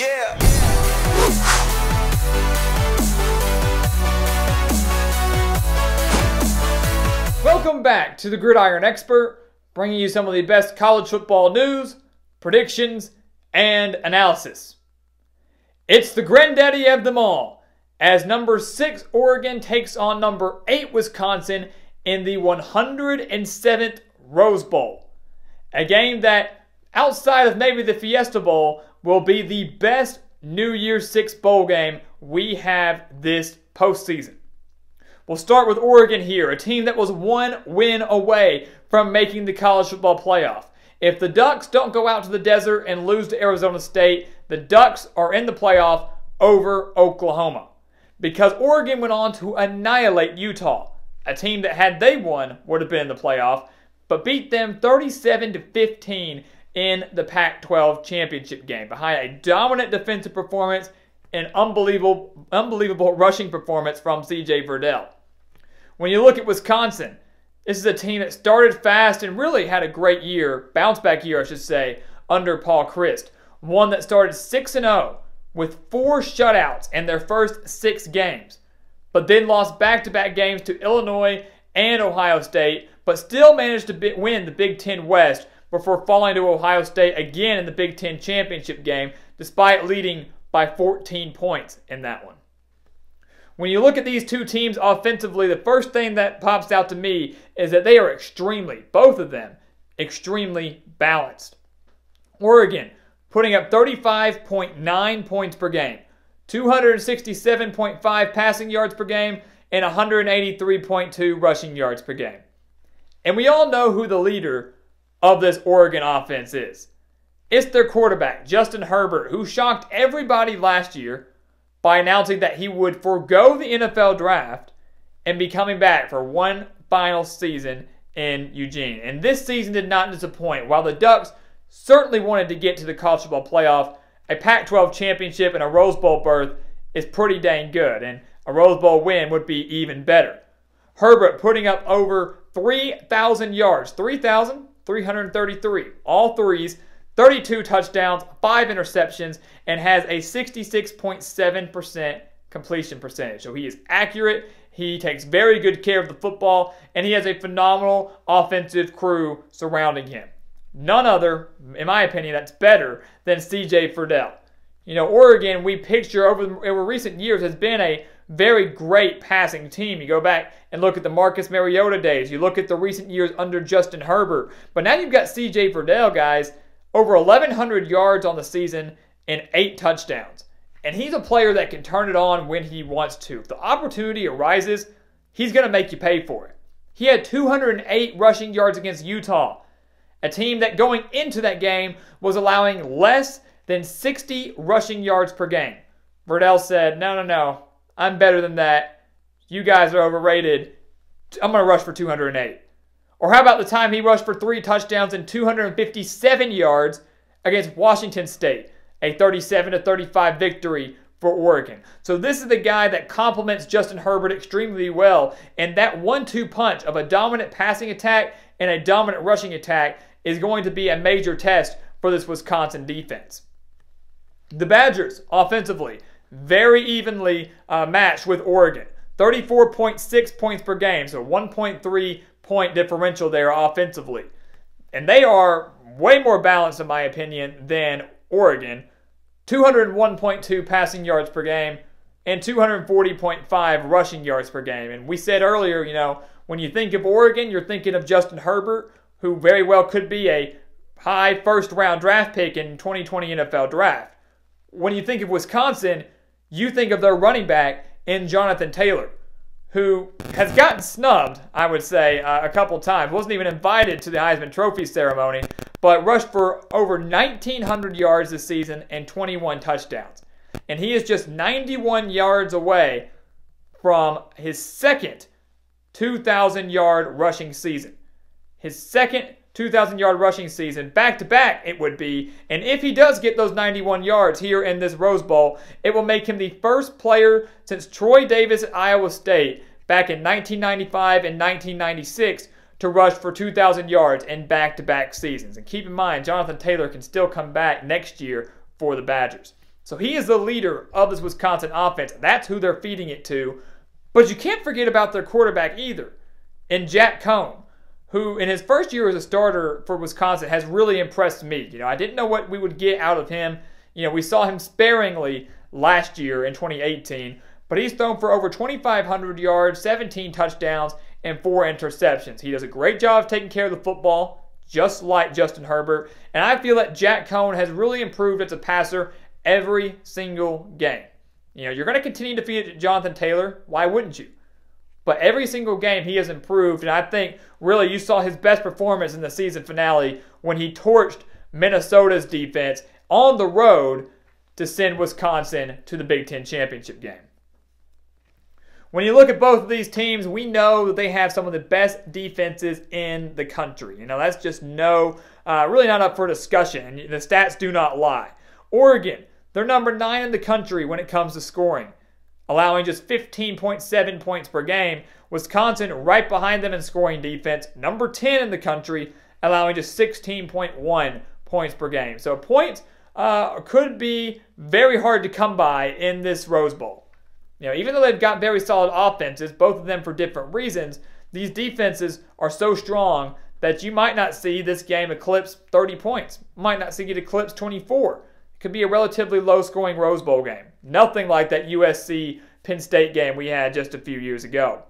Yeah. Welcome back to the Gridiron Expert, bringing you some of the best college football news, predictions, and analysis. It's the granddaddy of them all, as number 6 Oregon takes on number 8 Wisconsin in the 107th Rose Bowl. A game that, outside of maybe the Fiesta Bowl, will be the best New Year's Six bowl game we have this postseason. We'll start with Oregon here, a team that was 1 win away from making the college football playoff. If the Ducks don't go out to the desert and lose to Arizona State, the Ducks are in the playoff over Oklahoma. Because Oregon went on to annihilate Utah, a team that had they won would have been in the playoff, but beat them 37-15 in the Pac-12 championship game behind a dominant defensive performance and unbelievable rushing performance from C.J. Verdell. When you look at Wisconsin, this is a team that started fast and really had a great year, bounce-back year I should say, under Paul Chryst. One that started 6-0 with 4 shutouts in their first 6 games, but then lost back-to-back games to Illinois and Ohio State, but still managed to win the Big Ten West before falling to Ohio State again in the Big Ten championship game, despite leading by 14 points in that one. When you look at these two teams offensively, the first thing that pops out to me is that they are both of them, extremely balanced. Oregon putting up 35.9 points per game, 267.5 passing yards per game, and 183.2 rushing yards per game. And we all know who the leader of this Oregon offense is. It's their quarterback, Justin Herbert, who shocked everybody last year by announcing that he would forego the NFL draft and be coming back for one final season in Eugene. And this season did not disappoint. While the Ducks certainly wanted to get to the college football playoff, a Pac-12 championship and a Rose Bowl berth is pretty dang good, and a Rose Bowl win would be even better. Herbert putting up over 3,000 yards, 3,333, all threes, 32 touchdowns, 5 interceptions, and has a 66.7% completion percentage. So he is accurate, he takes very good care of the football, and he has a phenomenal offensive crew surrounding him. None other, in my opinion, that's better than C.J. Verdell. You know, Oregon, we picture over recent years, has been a very great passing team. You go back and look at the Marcus Mariota days. You look at the recent years under Justin Herbert. But now you've got C.J. Verdell, guys, over 1,100 yards on the season and 8 touchdowns. And he's a player that can turn it on when he wants to. If the opportunity arises, he's going to make you pay for it. He had 208 rushing yards against Utah, a team that going into that game was allowing less than 60 rushing yards per game. Verdell said, no, I'm better than that. You guys are overrated. I'm going to rush for 208. Or how about the time he rushed for 3 touchdowns and 257 yards against Washington State, a 37-35 victory for Oregon. So this is the guy that complements Justin Herbert extremely well, and that 1-2 punch of a dominant passing attack and a dominant rushing attack is going to be a major test for this Wisconsin defense. The Badgers, offensively, very evenly matched with Oregon. 34.6 points per game, so 1.3 point differential there offensively. And they are way more balanced, in my opinion, than Oregon. 201.2 passing yards per game and 240.5 rushing yards per game. And we said earlier, you know, when you think of Oregon, you're thinking of Justin Herbert, who very well could be a high first-round draft pick in 2020 NFL Draft. When you think of Wisconsin, you think of their running back in Jonathan Taylor, who has gotten snubbed, I would say, a couple times. Wasn't even invited to the Heisman Trophy ceremony, but rushed for over 1,900 yards this season and 21 touchdowns. And he is just 91 yards away from his second 2,000-yard rushing season. His second 2,000-yard rushing season, back-to-back it would be. And if he does get those 91 yards here in this Rose Bowl, it will make him the first player since Troy Davis at Iowa State back in 1995 and 1996 to rush for 2,000 yards in back-to-back seasons. And keep in mind, Jonathan Taylor can still come back next year for the Badgers. So he is the leader of this Wisconsin offense. That's who they're feeding it to. But you can't forget about their quarterback either, in Jack Cohn, who in his first year as a starter for Wisconsin has really impressed me. I didn't know what we would get out of him. We saw him sparingly last year in 2018, but he's thrown for over 2,500 yards, 17 touchdowns, and 4 interceptions. He does a great job of taking care of the football, just like Justin Herbert. And I feel that Jack Cohn has really improved as a passer every single game. You're going to continue to feed it to Jonathan Taylor. Why wouldn't you? But every single game he has improved, and I think really you saw his best performance in the season finale when he torched Minnesota's defense on the road to send Wisconsin to the Big Ten championship game. When you look at both of these teams, we know that they have some of the best defenses in the country. That's just really not up for discussion. The stats do not lie. Oregon, they're number 9 in the country when it comes to scoring, allowing just 15.7 points per game. Wisconsin right behind them in scoring defense, number 10 in the country, allowing just 16.1 points per game. So points could be very hard to come by in this Rose Bowl. Even though they've got very solid offenses, both of them for different reasons, these defenses are so strong that you might not see this game eclipse 30 points. Might not see it eclipse 24. It could be a relatively low-scoring Rose Bowl game. Nothing like that USC-Penn State game we had just a few years ago.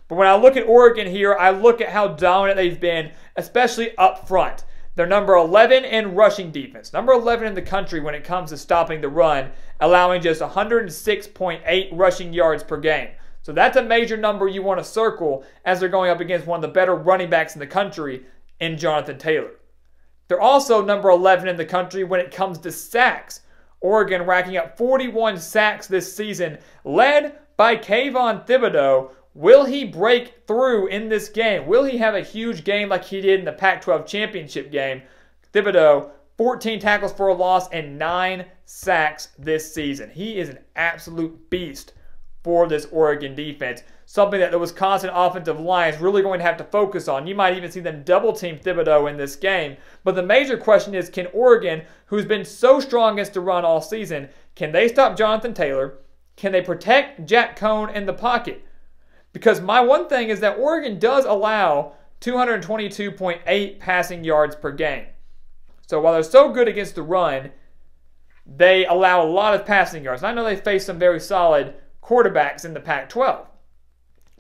But when I look at Oregon here, I look at how dominant they've been, especially up front. They're number 11 in rushing defense, number 11 in the country when it comes to stopping the run, allowing just 106.8 rushing yards per game. So that's a major number you want to circle as they're going up against one of the better running backs in the country in Jonathan Taylor. They're also number 11 in the country when it comes to sacks. Oregon racking up 41 sacks this season, led by Kayvon Thibodeau. Will he break through in this game? Will he have a huge game like he did in the Pac-12 championship game? Thibodeau, 14 tackles for a loss and 9 sacks this season. He is an absolute beast for this Oregon defense, something that the Wisconsin offensive line is really going to have to focus on. You might even see them double-team Thibodeau in this game. But the major question is, can Oregon, who's been so strong against the run all season, can they stop Jonathan Taylor? Can they protect Jack Cohn in the pocket? Because my one thing is that Oregon does allow 222.8 passing yards per game. So while they're so good against the run, they allow a lot of passing yards. And I know they face some very solid quarterbacks in the Pac-12.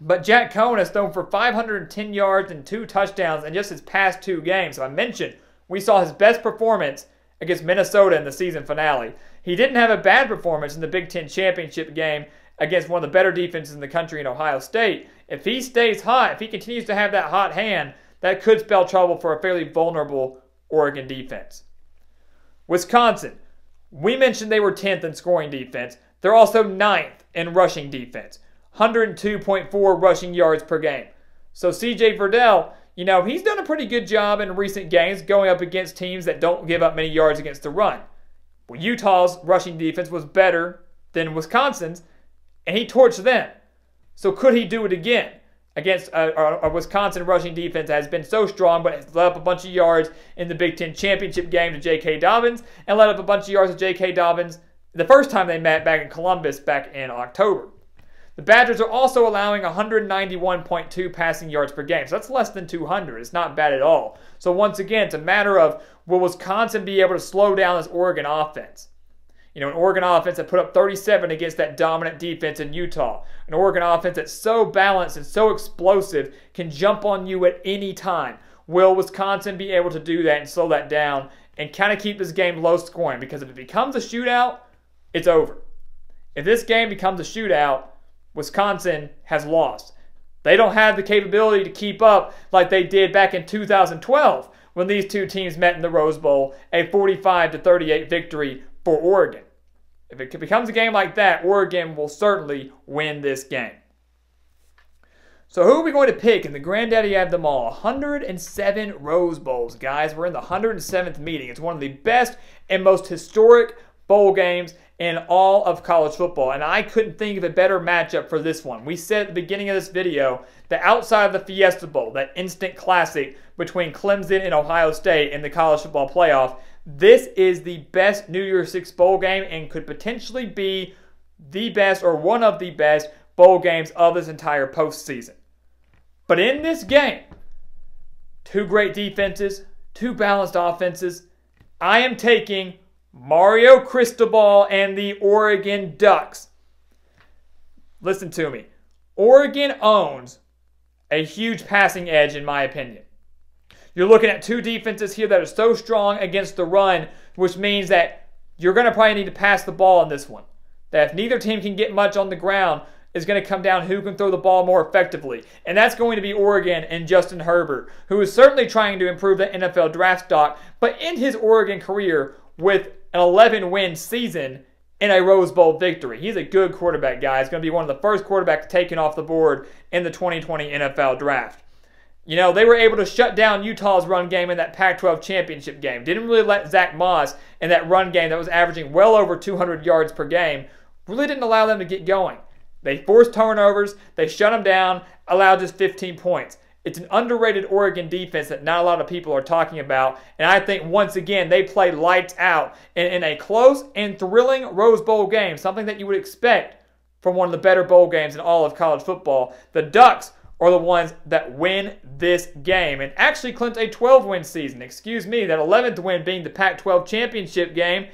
But Jack Cohn has thrown for 510 yards and 2 touchdowns in just his past 2 games. So I mentioned we saw his best performance against Minnesota in the season finale. He didn't have a bad performance in the Big Ten championship game against one of the better defenses in the country in Ohio State. If he stays hot, if he continues to have that hot hand, that could spell trouble for a fairly vulnerable Oregon defense. Wisconsin, we mentioned they were 10th in scoring defense. They're also 9th in rushing defense, 102.4 rushing yards per game. So CJ Verdell, he's done a pretty good job in recent games going up against teams that don't give up many yards against the run. Well, Utah's rushing defense was better than Wisconsin's, and he torched them. So could he do it again against a Wisconsin rushing defense that has been so strong but has let up a bunch of yards in the Big Ten championship game to J.K. Dobbins and let up a bunch of yards to J.K. Dobbins the first time they met back in Columbus back in October. The Badgers are also allowing 191.2 passing yards per game. So that's less than 200. It's not bad at all. So once again, it's a matter of, will Wisconsin be able to slow down this Oregon offense? An Oregon offense that put up 37 against that dominant defense in Utah. An Oregon offense that's so balanced and so explosive, can jump on you at any time. Will Wisconsin be able to do that and slow that down and kind of keep this game low scoring? Because if it becomes a shootout, it's over. If this game becomes a shootout, Wisconsin has lost. They don't have the capability to keep up like they did back in 2012 when these two teams met in the Rose Bowl, a 45-38 victory for Oregon. If it becomes a game like that, Oregon will certainly win this game. So who are we going to pick in the Granddaddy of them all? 107 Rose Bowls, guys. We're in the 107th meeting. It's one of the best and most historic bowl games in all of college football, and I couldn't think of a better matchup for this one. We said at the beginning of this video that outside of the Fiesta Bowl, that instant classic between Clemson and Ohio State in the college football playoff, this is the best New Year's Six bowl game and could potentially be the best or one of the best bowl games of this entire postseason. But in this game, two great defenses, two balanced offenses, I am taking Mario Cristobal and the Oregon Ducks. Listen to me. Oregon owns a huge passing edge in my opinion. You're looking at two defenses here that are so strong against the run, which means that you're going to probably need to pass the ball in this one. That if neither team can get much on the ground, it's going to come down who can throw the ball more effectively. And that's going to be Oregon and Justin Herbert, who is certainly trying to improve the NFL draft stock, but in his Oregon career with an 11-win season in a Rose Bowl victory. He's a good quarterback, guys. Going to be one of the first quarterbacks taken off the board in the 2020 NFL draft. You know, they were able to shut down Utah's run game in that Pac-12 championship game. Didn't really let Zach Moss in that run game that was averaging well over 200 yards per game. Really didn't allow them to get going. They forced turnovers. They shut them down, allowed just 15 points. It's an underrated Oregon defense that not a lot of people are talking about. And I think, once again, they played lights out in a close and thrilling Rose Bowl game, something that you would expect from one of the better bowl games in all of college football. The Ducks are the ones that win this game and actually clinch a 12-win season. Excuse me, that 11th win being the Pac-12 championship game.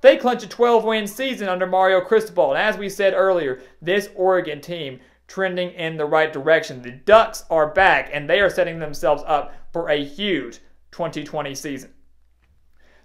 They clinch a 12-win season under Mario Cristobal. And as we said earlier, this Oregon team trending in the right direction. The Ducks are back, and they are setting themselves up for a huge 2020 season.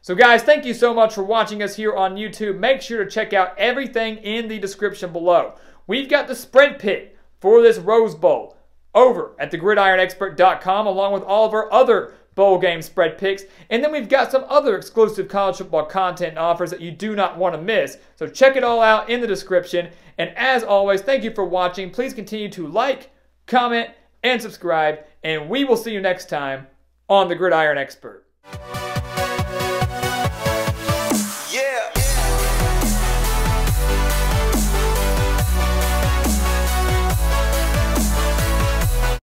So guys, thank you so much for watching us here on YouTube. Make sure to check out everything in the description below. We've got the spread pick for this Rose Bowl over at thegridironexpert.com, along with all of our other bowl game spread picks. And then we've got some other exclusive college football content and offers that you do not want to miss. So check it all out in the description. And as always, thank you for watching. Please continue to like, comment, and subscribe. And we will see you next time on The Gridiron Expert.